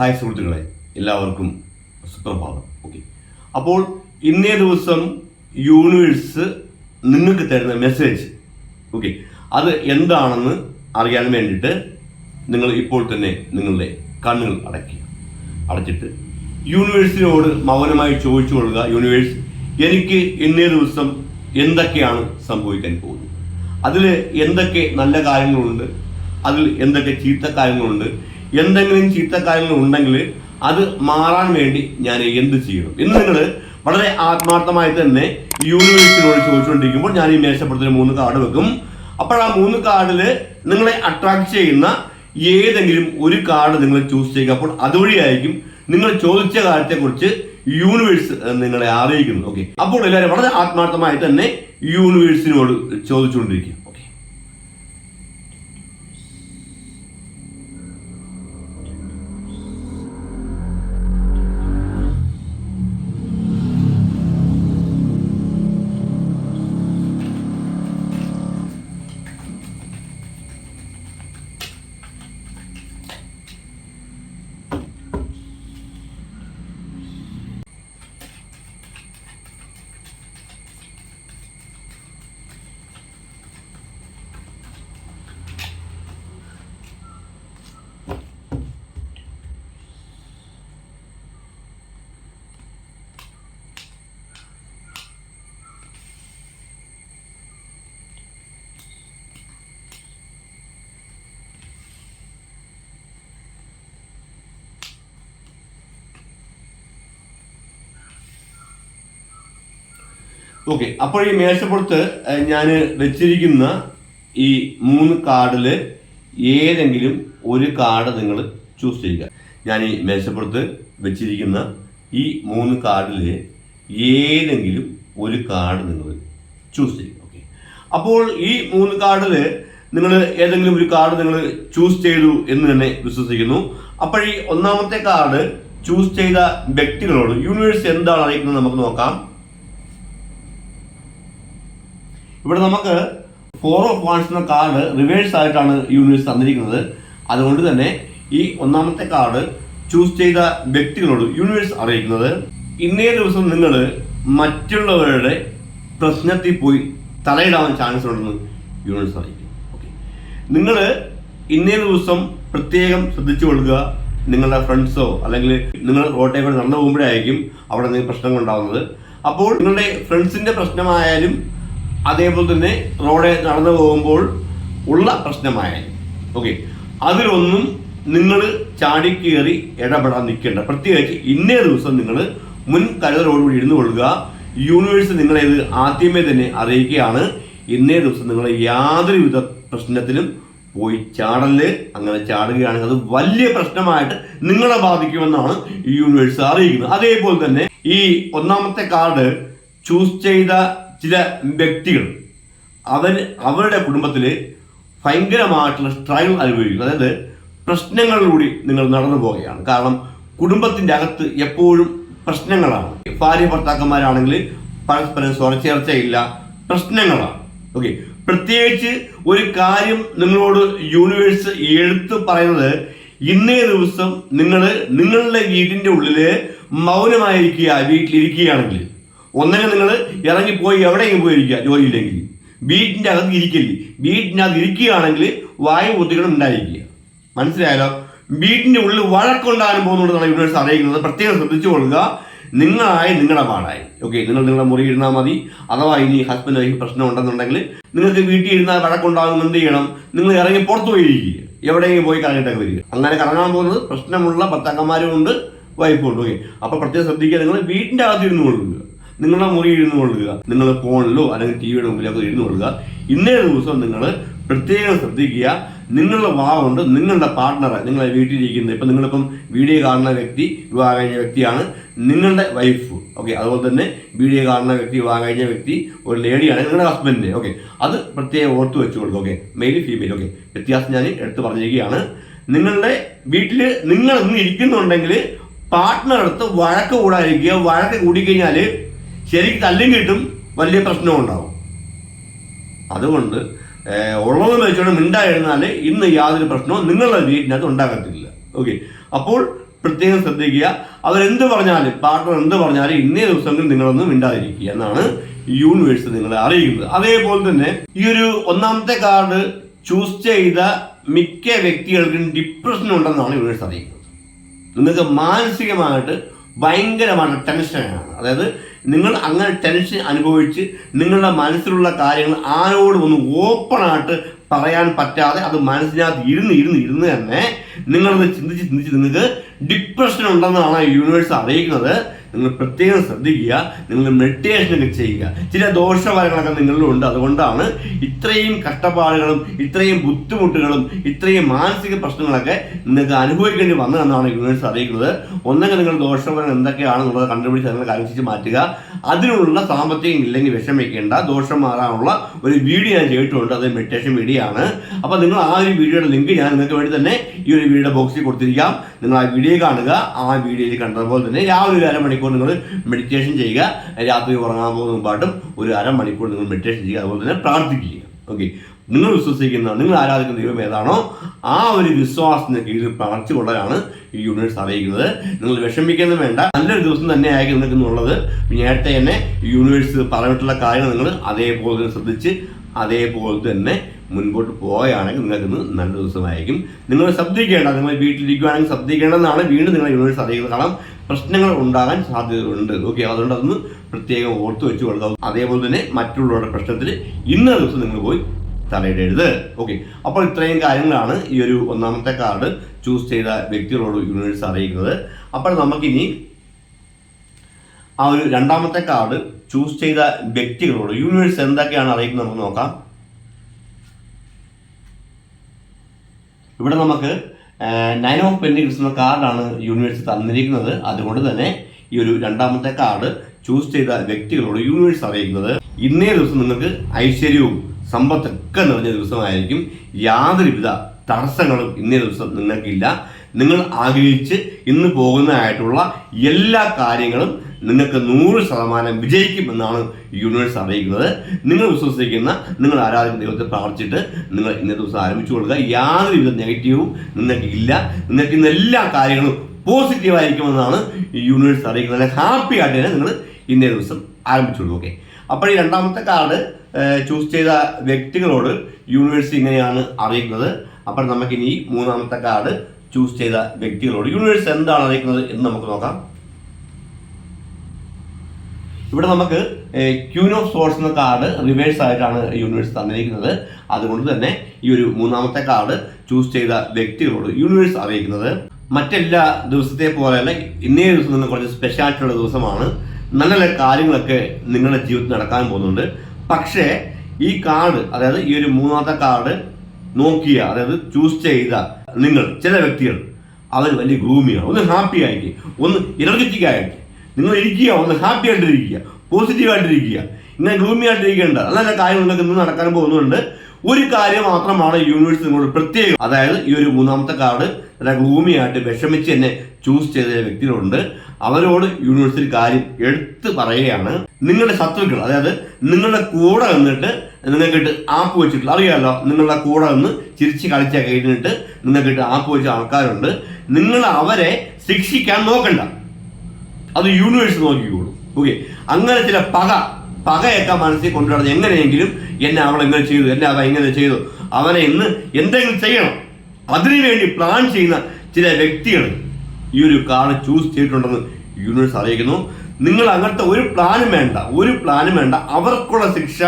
Hi സുഹൃത്തുക്കളെ, എല്ലാവർക്കും സുപ്രഭാതം. ഓക്കെ, അപ്പോൾ ഇന്നേ ദിവസം യൂണിവേഴ്സ് നിങ്ങൾക്ക് തരുന്ന മെസ്സേജ്, ഓക്കെ, അത് എന്താണെന്ന് അറിയാൻ വേണ്ടിയിട്ട് നിങ്ങൾ ഇപ്പോൾ തന്നെ നിങ്ങളുടെ കണ്ണുകൾ അടച്ചിട്ട് യൂണിവേഴ്സിനോട് മൗനമായി ചോദിച്ചു കൊള്ളുക. യൂണിവേഴ്സ്, എനിക്ക് ഇന്നേ ദിവസം എന്തൊക്കെയാണ് സംഭവിക്കാൻ പോകുന്നത്? അതിൽ എന്തൊക്കെ നല്ല കാര്യങ്ങളുണ്ട്, അതിൽ എന്തൊക്കെ ചീത്ത കാര്യങ്ങളുണ്ട്, എന്തെങ്കിലും ചീത്ത കാര്യങ്ങൾ ഉണ്ടെങ്കിൽ അത് മാറാൻ വേണ്ടി ഞാൻ എന്ത് ചെയ്യണം എന്ന് നിങ്ങൾ വളരെ ആത്മാർത്ഥമായി തന്നെ യൂണിവേഴ്സിനോട് ചോദിച്ചുകൊണ്ടിരിക്കുമ്പോൾ ഞാൻ ഈ മേശപ്പുറത്തിന് 3 കാർഡ് വെക്കും. അപ്പോൾ ആ 3 കാർഡിൽ നിങ്ങളെ അട്രാക്ട് ചെയ്യുന്ന ഏതെങ്കിലും ഒരു കാർഡ് നിങ്ങൾ ചൂസ് ചെയ്യുക. അപ്പോൾ അതുവഴിയായിരിക്കും നിങ്ങൾ ചോദിച്ച കാര്യത്തെക്കുറിച്ച് യൂണിവേഴ്സ് നിങ്ങളെ അറിയിക്കുന്നത്. ഓക്കെ, അപ്പോൾ എല്ലാവരും വളരെ ആത്മാർത്ഥമായി തന്നെ യൂണിവേഴ്സിനോട് ചോദിച്ചുകൊണ്ടിരിക്കുക. ഓക്കെ, അപ്പോൾ ഈ മേശപ്പുറത്ത് ഞാൻ വെച്ചിരിക്കുന്ന ഈ 3 കാർഡിൽ ഏതെങ്കിലും ഒരു കാർഡ് നിങ്ങൾ ചൂസ് ചെയ്യുക. ഞാൻ ഈ മേശപ്പുറത്ത് വെച്ചിരിക്കുന്ന ഈ 3 കാർഡിൽ ഏതെങ്കിലും ഒരു കാർഡ് നിങ്ങൾ ചൂസ് ചെയ്യുക. ഓക്കെ, അപ്പോൾ ഈ 3 കാർഡിൽ നിങ്ങൾ ഏതെങ്കിലും ഒരു കാർഡ് നിങ്ങൾ ചൂസ് ചെയ്തു എന്ന് തന്നെ വിശ്വസിക്കുന്നു. അപ്പോൾ ഈ ഒന്നാമത്തെ കാർഡ് ചൂസ് ചെയ്ത വ്യക്തികളോട് യൂണിവേഴ്സ് എന്താണ് അറിയിക്കുന്നത് നമുക്ക് നോക്കാം. ഇവിടെ നമുക്ക് 4 ഓഫ് വാൻഡ്സ് എന്ന കാർഡ് റിവേഴ്സ് ആയിട്ടാണ് യൂണിവേഴ്സ് തന്നിരിക്കുന്നത്. അതുകൊണ്ട് തന്നെ ഈ ഒന്നാമത്തെ കാർഡ് ചൂസ് ചെയ്ത വ്യക്തികളോട് യൂണിവേഴ്സ് അറിയിക്കുന്നത്, ഇന്നേ ദിവസം നിങ്ങൾ മറ്റുള്ളവരുടെ പ്രശ്നത്തിൽ പോയി തലയിടാൻ ചാൻസ് ഉണ്ടെന്ന് യൂണിവേഴ്സ് അറിയിക്കും. ഓക്കെ, നിങ്ങൾ ഇന്നേ ദിവസം പ്രത്യേകം ശ്രദ്ധിച്ചു കൊള്ളുക. നിങ്ങളുടെ ഫ്രണ്ട്സോ അല്ലെങ്കിൽ നിങ്ങൾ റോഡേ കൂടെ നടന്നു പോകുമ്പോഴായിരിക്കും അവിടെ നിങ്ങൾ പ്രശ്നങ്ങൾ ഉണ്ടാകുന്നത്. അപ്പോൾ നിങ്ങളുടെ ഫ്രണ്ട്സിന്റെ പ്രശ്നമായാലും അതേപോലെ തന്നെ റോഡെ നടന്നു പോകുമ്പോൾ ഉള്ള പ്രശ്നമായാലും, ഓക്കെ, അതിലൊന്നും നിങ്ങൾ ചാടിക്കേറി ഇടപെടാൻ നിൽക്കേണ്ട. പ്രത്യേകിച്ച് ഇന്നേ ദിവസം നിങ്ങൾ മുൻകരുതലോടുകൂടി ഇരുന്നു കൊള്ളുക. യൂണിവേഴ്സ് നിങ്ങളെ ഇത് ആദ്യമേ തന്നെ അറിയിക്കുകയാണ്. ഇന്നേ ദിവസം നിങ്ങൾ യാതൊരുവിധ പ്രശ്നത്തിലും പോയി ചാടല്. അങ്ങനെ ചാടുകയാണെങ്കിൽ അത് വലിയ പ്രശ്നമായിട്ട് നിങ്ങളെ ബാധിക്കുമെന്നാണ് യൂണിവേഴ്സ് അറിയിക്കുന്നത്. അതേപോലെ തന്നെ ഈ ഒന്നാമത്തെ കാർഡ് ചൂസ് ചെയ്ത ചില വ്യക്തികൾ അവരുടെ കുടുംബത്തിൽ ഭയങ്കരമായിട്ടുള്ള സ്ട്രഗിൾ അനുഭവിക്കുന്നു. അതായത് പ്രശ്നങ്ങളിലൂടെ നിങ്ങൾ നടന്നു പോവുകയാണ്. കാരണം കുടുംബത്തിൻ്റെ അകത്ത് എപ്പോഴും പ്രശ്നങ്ങളാണ്. ഭാര്യ ഭർത്താക്കന്മാരാണെങ്കിൽ പരസ്പരം സ്വരച്ചേർച്ചയില്ല, പ്രശ്നങ്ങളാണ്. ഓക്കെ, പ്രത്യേകിച്ച് ഒരു കാര്യം നിങ്ങളോട് യൂണിവേഴ്സ് എടുത്തു പറയുന്നത്, ഇന്നേ ദിവസം നിങ്ങളുടെ വീടിൻ്റെ ഉള്ളിൽ മൗനമായിരിക്കുക. വീട്ടിലിരിക്കുകയാണെങ്കിൽ ഒന്നനെ നിങ്ങൾ ഇറങ്ങിപ്പോയി എവിടെയെങ്കിലും പോയിരിക്കുക, ജോലിയില്ലെങ്കിൽ. വീട്ടിൻ്റെ അകത്ത് ഇരിക്കില്ലേ. വീട്ടിനകത്ത് ഇരിക്കുകയാണെങ്കിൽ വായു ബുദ്ധികളും ഉണ്ടായിരിക്കുക. മനസ്സിലായാലോ? വീട്ടിൻ്റെ ഉള്ളിൽ വഴക്കുണ്ടാകാൻ പോകുന്നുണ്ടെന്നാണ് യൂണിവേഴ്സ് അറിയിക്കുന്നത്. പ്രത്യേകം ശ്രദ്ധിച്ചു കൊള്ളുക. നിങ്ങളായി നിങ്ങളുടെ പാടായി. ഓക്കെ, നിങ്ങൾ നിങ്ങളുടെ മുറി ഇരുന്നാൽ മതി. അഥവാ ഇനി ഹസ്ബൻഡ് വൈഫ് പ്രശ്നം ഉണ്ടെന്നുണ്ടെങ്കിൽ നിങ്ങൾക്ക് വീട്ടിൽ ഇരുന്നാൽ വഴക്കുണ്ടാകും. എന്ത് ചെയ്യണം? നിങ്ങൾ ഇറങ്ങി പുറത്തു പോയിരിക്കുക, എവിടെയെങ്കിലും പോയി കറങ്ങിയിട്ടൊക്കെ വരിക. അങ്ങനെ കറങ്ങാൻ പോകുന്നത് പ്രശ്നമുള്ള ഭർത്താക്കന്മാരും ഉണ്ട്, വൈഫും ഉണ്ട്. ഓക്കെ, അപ്പോൾ പ്രത്യേകം ശ്രദ്ധിക്കുക. നിങ്ങൾ വീട്ടിൻ്റെ അകത്ത് ഇരുന്ന് കൊള്ളുക, നിങ്ങളുടെ മുറി ഇരുന്ന് കൊള്ളുക, നിങ്ങൾ ഫോണിലോ അല്ലെങ്കിൽ ടിവിയുടെ മുമ്പിലൊക്കെ ഇരുന്ന് കൊള്ളുക. ഇന്നേ ദിവസം നിങ്ങൾ പ്രത്യേകം ശ്രദ്ധിക്കുക. നിങ്ങളുടെ കൊണ്ട് നിങ്ങളുടെ പാർട്ട്ണറെ, നിങ്ങളെ വീട്ടിലിരിക്കുന്നത്, ഇപ്പം നിങ്ങളിപ്പം വീഡിയോ കാണുന്ന വ്യക്തി വിവാഹം കഴിഞ്ഞ വ്യക്തിയാണ്, നിങ്ങളുടെ വൈഫ്. ഓക്കെ, അതുപോലെ തന്നെ വീഡിയോ കാണുന്ന വ്യക്തി, വിവാഹം കഴിഞ്ഞ വ്യക്തി ഒരു ലേഡിയാണ്, നിങ്ങളുടെ ഹസ്ബൻഡ്. ഓക്കെ, അത് പ്രത്യേകം ഓർത്ത് വെച്ച് കൊടുക്കുക. Okay, male female. ഓക്കെ, വ്യത്യാസം ഞാൻ എടുത്ത് പറഞ്ഞിരിക്കുകയാണ്. നിങ്ങളുടെ വീട്ടിൽ നിങ്ങൾ ഇന്ന് ഇരിക്കുന്നുണ്ടെങ്കിൽ പാർട്ട്ണർ അടുത്ത് വഴക്ക് കൂടാതിരിക്കുക. വഴക്ക് കൂടിക്കഴിഞ്ഞാൽ ശരിക്കും തല്ലും കിട്ടും, വലിയ പ്രശ്നവും ഉണ്ടാവും. അതുകൊണ്ട് ഉള്ളതെന്ന് വെച്ചോണ്ട് മിണ്ടായിരുന്നാൽ ഇന്ന് യാതൊരു പ്രശ്നവും നിങ്ങളുടെ വീട്ടിനകത്ത് ഉണ്ടാകത്തില്ല. ഓക്കെ, അപ്പോൾ പ്രത്യേകം ശ്രദ്ധിക്കുക. അവരെന്ത് പറഞ്ഞാലും, പാർട്ട്ണർ എന്ത് പറഞ്ഞാലും ഇന്നേ ദിവസങ്ങളിൽ നിങ്ങളൊന്നും മിണ്ടാതിരിക്കുക എന്നാണ് യൂണിവേഴ്സ് നിങ്ങളെ അറിയിക്കുന്നത്. അതേപോലെ തന്നെ ഈ ഒരു ഒന്നാമത്തെ കാർഡ് ചൂസ് ചെയ്ത മിക്ക വ്യക്തികൾക്കും ഡിപ്രഷൻ ഉണ്ടെന്നാണ് യൂണിവേഴ്സ് അറിയിക്കുന്നത്. നിങ്ങൾക്ക് മാനസികമായിട്ട് ഭയങ്കരமான ടെൻഷനാണ്. അതായത് നിങ്ങൾ അങ്ങനെ ടെൻഷൻ അനുഭവിച്ച് നിങ്ങളുടെ മനസ്സിലുള്ള കാര്യങ്ങൾ ആരോടും ഒന്ന് ഓപ്പണായിട്ട് പറയാൻ പറ്റാതെ അത് മനസ്സിനകത്ത് ഇരുന്ന് തന്നെ നിങ്ങളത് ചിന്തിച്ച് നിങ്ങൾക്ക് ഡിപ്രഷൻ ഉണ്ടെന്നാണ് യൂണിവേഴ്സ് അറിയിക്കുന്നത്. നിങ്ങൾ പ്രത്യേകം ശ്രദ്ധിക്കുക. നിങ്ങൾ മെഡിറ്റേഷനൊക്കെ ചെയ്യുക. ചില ദോഷഫലങ്ങളൊക്കെ നിങ്ങളിലുണ്ട്. അതുകൊണ്ടാണ് ഇത്രയും കഷ്ടപ്പാടുകളും ഇത്രയും ബുദ്ധിമുട്ടുകളും ഇത്രയും മാനസിക പ്രശ്നങ്ങളൊക്കെ നിങ്ങൾക്ക് അനുഭവിക്കേണ്ടി വന്നതെന്നാണ് യൂണിവേഴ്സ് അറിയിക്കുന്നത്. ഒന്നെങ്കിൽ നിങ്ങൾ ദോഷഫലങ്ങൾ എന്തൊക്കെയാണെന്നുള്ളത് കണ്ടുപിടിച്ച് നിങ്ങൾ അനുസരിച്ച് മാറ്റുക. അതിനുള്ള സാമ്പത്തികം ഇല്ലെങ്കിൽ വിഷമിക്കേണ്ട. ദോഷം മാറാനുള്ള ഒരു വീഡിയോ ഞാൻ ചെയ്തിട്ടുണ്ട്. അത് മെഡിറ്റേഷൻ വീഡിയോ ആണ്. അപ്പോൾ നിങ്ങൾ ആ ഒരു വീഡിയോയുടെ ലിങ്ക് ഞാൻ നിങ്ങൾക്ക് വേണ്ടി തന്നെ ഈ ഒരു വീഡിയോ ബോക്സിൽ കൊടുത്തിരിക്കാം. നിങ്ങൾ ആ വീഡിയോ കാണുക. ആ വീഡിയോയിൽ കണ്ടതുപോലെ തന്നെ രാവിലെ ഒരു അരമണിക്കൂർ നിങ്ങൾ മെഡിറ്റേഷൻ ചെയ്യുക. രാത്രി ഉറങ്ങാൻ പോകുന്ന മുമ്പായിട്ടും ഒരു അരമണിക്കൂർ നിങ്ങൾ മെഡിറ്റേഷൻ ചെയ്യുക. അതുപോലെ തന്നെ പ്രാർത്ഥിക്കുക. ഓക്കെ, നിങ്ങൾ വിശ്വസിക്കുന്ന, നിങ്ങൾ ആരാധിക്കുന്ന ദൈവം ഏതാണോ ആ ഒരു വിശ്വാസത്തിന് കീഴിൽ പ്രാർത്ഥിച്ചുകൊള്ളാനാണ് ഈ യൂണിവേഴ്സ് അറിയിക്കുന്നത്. നിങ്ങൾ വിഷമിക്കുന്നത് വേണ്ട. നല്ലൊരു ദിവസം തന്നെ ആയിരിക്കും നിങ്ങൾക്ക് എന്നുള്ളത് നേരത്തെ തന്നെ യൂണിവേഴ്സ് പറഞ്ഞിട്ടുള്ള കാര്യങ്ങൾ നിങ്ങൾ അതേപോലെ തന്നെ ശ്രദ്ധിച്ച് അതേപോലെ തന്നെ മുൻപോട്ട് പോവുകയാണെങ്കിൽ നിങ്ങൾക്ക് ഇന്ന് നല്ല ദിവസമായിരിക്കും. നിങ്ങൾ ശ്രദ്ധിക്കേണ്ട, നിങ്ങൾ വീട്ടിലിരിക്കുകയാണെങ്കിൽ ശ്രദ്ധിക്കേണ്ടതെന്നാണ് വീണ്ടും നിങ്ങൾ യൂണിവേഴ്സ് അറിയിക്കുന്നത്. കാരണം പ്രശ്നങ്ങൾ ഉണ്ടാകാൻ സാധ്യതയുണ്ട്. ഓക്കെ, അതുകൊണ്ട് അതൊന്ന് പ്രത്യേകം ഓർത്ത് വെച്ച് കൊടുക്കാം. അതേപോലെ തന്നെ മറ്റുള്ളവരുടെ പ്രശ്നത്തിൽ ഇന്ന ദിവസം നിങ്ങൾ പോയി തലയിടരുത്. ഓക്കെ, അപ്പോൾ ഇത്രയും കാര്യങ്ങളാണ് ഈ ഒരു ഒന്നാമത്തെ കാർഡ് ചൂസ് ചെയ്ത വ്യക്തികളോട് യൂണിവേഴ്സ് അറിയിക്കുന്നത്. അപ്പോൾ നമുക്കിനി ആ ഒരു രണ്ടാമത്തെ കാർഡ് ചൂസ് ചെയ്ത വ്യക്തികളോട് യൂണിവേഴ്സ് എന്തൊക്കെയാണ് അറിയിക്കുന്നത് നമുക്ക് നോക്കാം. ഇവിടെ നമുക്ക് 9 ഓഫ് പെന്റിക്കിൾസ് എന്ന കാർഡാണ് യൂണിവേഴ്സ് തന്നിരിക്കുന്നത്. അതുകൊണ്ട് തന്നെ ഈ ഒരു രണ്ടാമത്തെ കാർഡ് ചൂസ് ചെയ്ത വ്യക്തികളോട് യൂണിവേഴ്സ് അറിയിക്കുന്നത് ഇന്നേ ദിവസം നിങ്ങൾക്ക് ഐശ്വര്യവും സമ്പത്തൊക്കെ നിറഞ്ഞ ദിവസമായിരിക്കും. യാതൊരുവിധ തടസ്സങ്ങളും ഇന്നേ ദിവസം നിങ്ങൾക്കില്ല. നിങ്ങൾ ആഗ്രഹിച്ച് ഇന്ന് പോകുന്നതായിട്ടുള്ള എല്ലാ കാര്യങ്ങളും നിങ്ങൾക്ക് 100% വിജയിക്കും എന്നാണ് യൂണിവേഴ്സ് അറിയിക്കുന്നത്. നിങ്ങൾ വിശ്വസിക്കുന്ന, നിങ്ങൾ ആരാധിക്കുന്ന ദൈവത്തെ പ്രാർത്ഥിച്ചിട്ട് നിങ്ങൾ ഇന്നത്തെ ദിവസം ആരംഭിച്ചു കൊടുക്കുക. യാതൊരുവിധ നെഗറ്റീവും നിങ്ങൾക്ക് ഇല്ല. നിങ്ങൾക്ക് ഇന്ന് എല്ലാ കാര്യങ്ങളും പോസിറ്റീവായിരിക്കുമെന്നാണ് യൂണിവേഴ്സ് അറിയിക്കുന്നത്. ഹാപ്പി ആയിട്ട് തന്നെ നിങ്ങൾ ഇന്നേ ദിവസം ആരംഭിച്ചു കൊടുക്കും. ഓക്കെ, അപ്പോൾ ഈ രണ്ടാമത്തെ കാർഡ് ചൂസ് ചെയ്ത വ്യക്തികളോട് യൂണിവേഴ്സ് ഇങ്ങനെയാണ് അറിയിക്കുന്നത്. അപ്പോൾ നമുക്കിനി മൂന്നാമത്തെ കാർഡ് ചൂസ് ചെയ്ത വ്യക്തികളോട് യൂണിവേഴ്സ് എന്താണ് അറിയിക്കുന്നത് എന്ന് നമുക്ക് നോക്കാം. ഇവിടെ നമുക്ക് ക്യൂൻ ഓഫ് സോഴ്സ് എന്ന കാർഡ് റിവേഴ്സ് ആയിട്ടാണ് യൂണിവേഴ്സ് തന്നിരിക്കുന്നത്. അതുകൊണ്ട് തന്നെ ഈ ഒരു മൂന്നാമത്തെ കാർഡ് ചൂസ് ചെയ്ത വ്യക്തികളോട് യൂണിവേഴ്സ് അറിയിക്കുന്നത് മറ്റെല്ലാ ദിവസത്തെ പോലെയല്ല, ഇന്നേ ദിവസം നിന്ന് കുറച്ച് സ്പെഷ്യാലിറ്റി ഉള്ള ദിവസമാണ്. നല്ല നല്ല കാര്യങ്ങളൊക്കെ നിങ്ങളുടെ ജീവിതത്തിൽ നടക്കാൻ പോകുന്നുണ്ട്. പക്ഷേ ഈ കാർഡ്, അതായത് ഈ ഒരു മൂന്നാമത്തെ കാർഡ് നോക്കിയ, അതായത് ചൂസ് ചെയ്ത നിങ്ങൾ ചില വ്യക്തികൾ അവർ വലിയ ഗ്ലൂമിയാണ്. ഒന്ന് ഹാപ്പി ആയിരിക്കും, ഒന്ന് എനർജറ്റിക് ആയിരിക്കും. നിങ്ങൾ ഇരിക്കുക, ഒന്ന് ഹാപ്പി ആയിട്ടിരിക്കുക, പോസിറ്റീവായിട്ടിരിക്കുക. ഇങ്ങനെ ഗ്ലൂമി ആയിട്ടിരിക്കേണ്ട നല്ല കാര്യങ്ങൾ നിങ്ങൾക്ക് ഇന്ന് നടക്കാൻ പോകുന്നുണ്ട്. ഒരു കാര്യം മാത്രമാണ് യൂണിവേഴ്സ് നിങ്ങളോട് പ്രത്യേകം, അതായത് ഈ ഒരു മൂന്നാമത്തെ കാർഡ് നല്ല ഗ്ലൂമി ആയിട്ട് വിഷമിച്ച് എന്നെ ചൂസ് ചെയ്ത വ്യക്തികളുണ്ട്. അവരോട് യൂണിവേഴ്സിൽ കാര്യം എടുത്ത് പറയുകയാണ്. നിങ്ങളുടെ ശത്രുക്കൾ, അതായത് നിങ്ങളുടെ കൂടെ നിന്നിട്ട് നിങ്ങൾക്കിട്ട് ആപ്പ് വെച്ചിട്ടുള്ള, അറിയാമല്ലോ, നിങ്ങളുടെ കൂടെ നിന്ന് ചിരിച്ച് കളിച്ച കഴിഞ്ഞിട്ട് നിങ്ങൾക്കിട്ട് ആപ്പ് വെച്ച ആൾക്കാരുണ്ട്. നിങ്ങൾ അവരെ ശിക്ഷിക്കാൻ നോക്കണ്ട, അത് യൂണിവേഴ്സ് നോക്കിക്കോളും. ഓക്കെ, അങ്ങനെ ചില പകയൊക്കെ മനസ്സിൽ കൊണ്ടുവരുന്നത് എങ്ങനെയെങ്കിലും എന്നെ അവൾ എങ്ങനെ ചെയ്തു, എന്നെ അവ എങ്ങനെ ചെയ്തു, അവനെ ഇന്ന് എന്തെങ്കിലും ചെയ്യണം, അതിനുവേണ്ടി പ്ലാൻ ചെയ്യുന്ന ചില വ്യക്തികൾ ഈ ഒരു കാർഡ് ചൂസ് ചെയ്തിട്ടുണ്ടെന്ന് യൂണിവേഴ്സ് അറിയിക്കുന്നു. നിങ്ങൾ അങ്ങനത്തെ ഒരു പ്ലാനും വേണ്ട, അവർക്കുള്ള ശിക്ഷ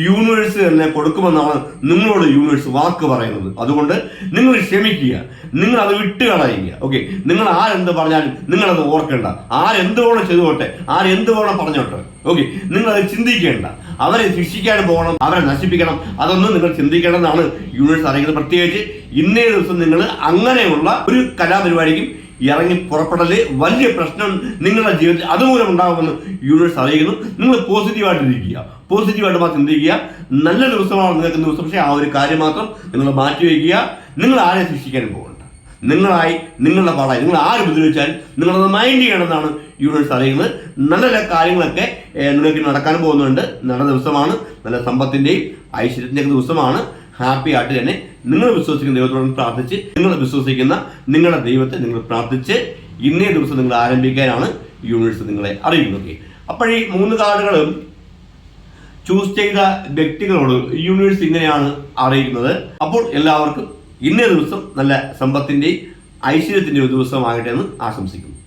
യൂണിവേഴ്സ് തന്നെ കൊടുക്കുമെന്നാണ് നിങ്ങളോട് യൂണിവേഴ്സ് വാക്ക് പറയുന്നത്. അതുകൊണ്ട് നിങ്ങൾ ക്ഷമിക്കുക, നിങ്ങൾ അത് വിട്ടുകളയുക. ഓക്കെ, നിങ്ങൾ ആരെന്ത് പറഞ്ഞാലും നിങ്ങളത് ഓർക്കേണ്ട. ആരെന്തുവേണം ചെയ്തോട്ടെ, ആരെന്തുവേണം പറഞ്ഞോട്ടെ. ഓക്കെ, നിങ്ങളത് ചിന്തിക്കേണ്ട. അവരെ ശിക്ഷിക്കാൻ പോകണം, അവരെ നശിപ്പിക്കണം, അതൊന്നും നിങ്ങൾ ചിന്തിക്കേണ്ടെന്നാണ് യൂണിവേഴ്സ് അറിയിക്കുന്നത്. പ്രത്യേകിച്ച് ഇന്നേ ദിവസം നിങ്ങൾ അങ്ങനെയുള്ള ഒരു കലാപരിപാടിക്കും ഇറങ്ങി പുറപ്പെടല് വലിയ പ്രശ്നം നിങ്ങളുടെ ജീവിതത്തിൽ അതുമൂലം ഉണ്ടാകുമെന്ന് യൂണിവേഴ്സ് അറിയിക്കുന്നു. നിങ്ങൾ പോസിറ്റീവായിട്ടിരിക്കുക, പോസിറ്റീവായിട്ട് മാത്രം ചിന്തിക്കുക. നല്ല ദിവസമാണ് നിങ്ങൾക്ക് ദിവസം. പക്ഷേ ആ ഒരു കാര്യം മാത്രം നിങ്ങൾ മാറ്റിവെക്കുക. നിങ്ങൾ ആരെ ശിക്ഷിക്കാനും പോകണ്ട. നിങ്ങളായി, നിങ്ങളുടെ പാടായി, നിങ്ങൾ ആര് ഉപദ്രവിച്ചാലും നിങ്ങളത് മൈൻഡ് ചെയ്യണമെന്നാണ് യൂണിവേഴ്സ് അറിയുന്നത്. നല്ല നല്ല കാര്യങ്ങളൊക്കെ നിങ്ങൾക്ക് നടക്കാൻ പോകുന്നുണ്ട്. നല്ല ദിവസമാണ്, നല്ല സമ്പത്തിൻ്റെയും ഐശ്വര്യത്തിൻ്റെയൊക്കെ ദിവസമാണ്. ഹാപ്പി ആയിട്ട് തന്നെ നിങ്ങൾ വിശ്വസിക്കുന്ന ദൈവത്തോട് പ്രാർത്ഥിച്ച്, നിങ്ങൾ വിശ്വസിക്കുന്ന നിങ്ങളുടെ ദൈവത്തെ നിങ്ങൾ പ്രാർത്ഥിച്ച് ഇന്നേ ദിവസം നിങ്ങൾ ആരംഭിക്കാനാണ് യൂണിവേഴ്സ് നിങ്ങളെ അറിയിക്കുന്നത്. അപ്പോൾ ഈ 3 കാർഡുകളും ചൂസ് ചെയ്ത വ്യക്തികളോട് യൂണിവേഴ്സ് ഇങ്ങനെയാണ് അറിയിക്കുന്നത്. അപ്പോൾ എല്ലാവർക്കും ഇന്നേ ദിവസം നല്ല സമ്പത്തിന്റെയും ഐശ്വര്യത്തിന്റെയും ദിവസമാകട്ടെ എന്ന് ആശംസിക്കുന്നു.